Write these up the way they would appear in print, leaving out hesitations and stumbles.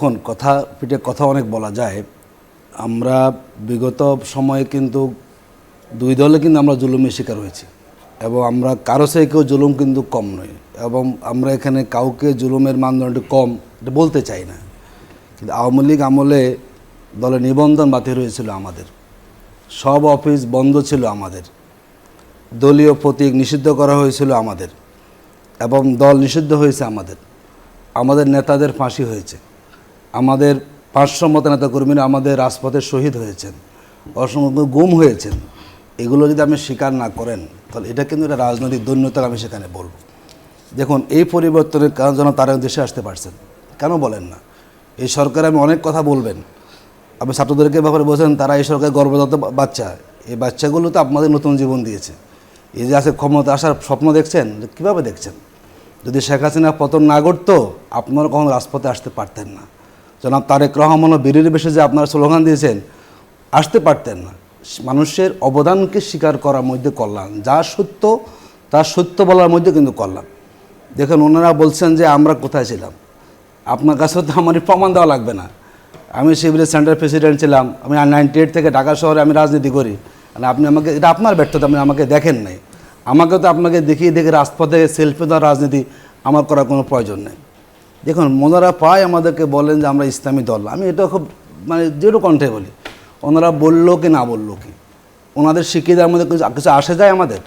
এখন কথা পিঠে কথা অনেক বলা যায়। আমরা বিগত সময়ে কিন্তু দুই দলে কিন্তু আমরা জুলুমের শিকার হয়েছি এবং আমরা কারো থেকে কেউ জুলুম কিন্তু কম নয় এবং আমরা এখানে কাউকে জুলুমের মানদণ্ড কম এটা বলতে চাই না। কিন্তু আওয়ামী লীগ আমলে দলের নিবন্ধন বাতিল হয়েছিল আমাদের, সব অফিস বন্ধ ছিল আমাদের, দলীয় প্রতীক নিষিদ্ধ করা হয়েছিল আমাদের এবং দল নিষিদ্ধ হয়েছে আমাদের নেতাদের ফাঁসি হয়েছে, আমাদের 500 মতো নেতাকর্মীরা আমাদের রাজপথে শহীদ হয়েছেন, অসংখ্য গুম হয়েছেন। এগুলো যদি আপনি স্বীকার না করেন তাহলে এটা কিন্তু একটা রাজনৈতিক দৈন্যতা আমি সেখানে বলব। দেখুন, এই পরিবর্তনের কারণ যেন তারা দেশে আসতে পারছেন, কেন বলেন না? এই সরকারে আমি অনেক কথা বলবেন, আপনি ছাত্রদেরকে ব্যাপারে বলছেন তারা এই সরকারের গর্ভজাত বাচ্চা, এই বাচ্চাগুলো তো আপনাদের নতুন জীবন দিয়েছে। এই যে আজকে ক্ষমতা আসার স্বপ্ন দেখছেন, কীভাবে দেখছেন? যদি শেখ হাসিনা পতন না করতো আপনারা কখনো রাজপথে আসতে পারতেন না। জনাব তারেক রহমানও বীরের বেশে যে আপনারা স্লোগান দিয়েছেন, আসতে পারতেন না। মানুষের অবদানকে স্বীকার করার মধ্যে কল্যাণ, যা সত্য তার সত্য বলার মধ্যে কিন্তু কল্যাণ। দেখুন, ওনারা বলছেন যে আমরা কোথায় ছিলাম, আপনার কাছে তো আমার প্রমাণ দেওয়া লাগবে না। আমি শিবিরের সেন্টার প্রেসিডেন্ট ছিলাম, আমি 98 থেকে ঢাকা শহরে আমি রাজনীতি করি। আপনি আমাকে, এটা আপনার ব্যর্থতা, আপনি আমাকে দেখেন নাই। আমাকে তো আপনাকে দেখিয়ে দেখে রাজপথে সেলফি দেওয়ার রাজনীতি আমার করার কোনো প্রয়োজন নেই। দেখুন, ওনারা প্রায় আমাদেরকে বলেন যে আমরা ইসলামী দল। আমি এটা খুব দৃঢ় কণ্ঠে বলি, ওনারা বললো কি না বললো কি, ওনাদের শিখিয়ে দেওয়ার মধ্যে কিছু আসে যায়? আমাদের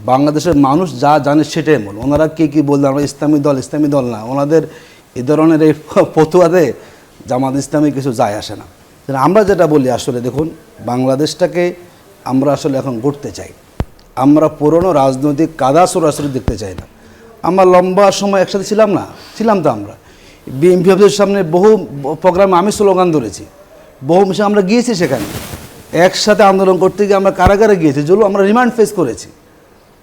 বাংলাদেশের মানুষ যা জানে সেটাই বল। ওনারা কী বললেন আমরা ইসলামী দল না, ওনাদের এই ধরনের এই ফতুয়াতে জামাত ইসলামী কিছু যায় আসে না। আমরা যেটা বলি, আসলে দেখুন, বাংলাদেশটাকে আমরা আসলে এখন গড়তে চাই। আমরা পুরনো রাজনৈতিক কাদা সরাসরি দেখতে চাই না। আমরা লম্বা সময় একসাথে ছিলাম তো আমরা বিএনপি অফিসের সামনে বহু প্রোগ্রামে আমি স্লোগান ধরেছি, বহু মিশন আমরা গিয়েছি, সেখানে একসাথে আন্দোলন করতে গিয়ে আমরা কারাগারে গিয়েছি, জুলুম আমরা রিমান্ড ফেস করেছি।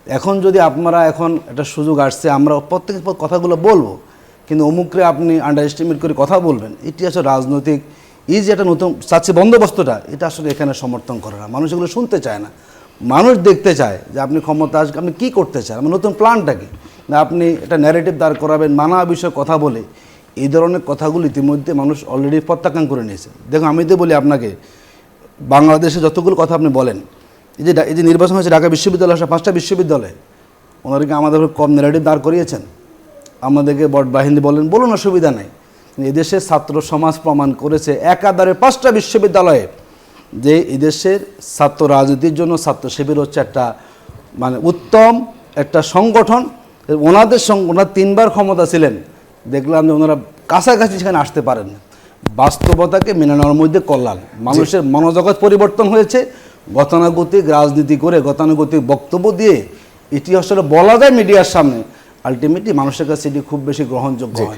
এখন যদি আপনারা এখন একটা সুযোগ আসছে, আমরা প্রত্যেকের কথাগুলো বলবো, কিন্তু অমুকরে আপনি আন্ডার এস্টিমেট করে কথা বলবেন, এটি আসলে রাজনৈতিক এই যে একটা নতুন চাচ্ছে বন্দোবস্তটা, এটা আসলে এখানে সমর্থন করে না। মানুষ এগুলো শুনতে চায় না, মানুষ দেখতে চায় যে আপনি ক্ষমতা আসবে, আপনি কী করতে চান, আমার নতুন প্ল্যানটা কি, না আপনি এটা ন্যারেটিভ দাঁড় করাবেন নানা বিষয়ে কথা বলে। এই ধরনের কথাগুলো ইতিমধ্যে মানুষ অলরেডি প্রত্যাখ্যান করে নিয়েছে। দেখুন, আমি তো বলি আপনাকে, বাংলাদেশে যতগুলো কথা আপনি বলেন, এই যে নির্বাচন হয়েছে ঢাকা বিশ্ববিদ্যালয়, 5টা বিশ্ববিদ্যালয়ে, ওনাদেরকে আমাদের কম ন্যারেটিভ দাঁড় করিয়েছেন? আমাদেরকে বট বাহিনী বলুন, অসুবিধা নেই। এদেশের ছাত্র সমাজ প্রমাণ করেছে একাধারে 5টা বিশ্ববিদ্যালয়ে যে এদেশের ছাত্র রাজনীতির জন্য ছাত্র শিবির হচ্ছে একটা উত্তম একটা সংগঠন। ওনাদের ওনারা 3বার ক্ষমতা ছিলেন, দেখলাম যে ওনারা কাছাকাছি সেখানে আসতে পারেন না। বাস্তবতাকে মেনে নেওয়ার মধ্যে কল্যাণ। মানুষের মনোজগৎ পরিবর্তন হয়েছে, গতানুগতিক রাজনীতি করে, গতানুগতিক বক্তব্য দিয়ে এটি আসলে বলা যায় মিডিয়ার সামনে, আলটিমেটলি মানুষের কাছে এটি খুব বেশি গ্রহণযোগ্য হয়।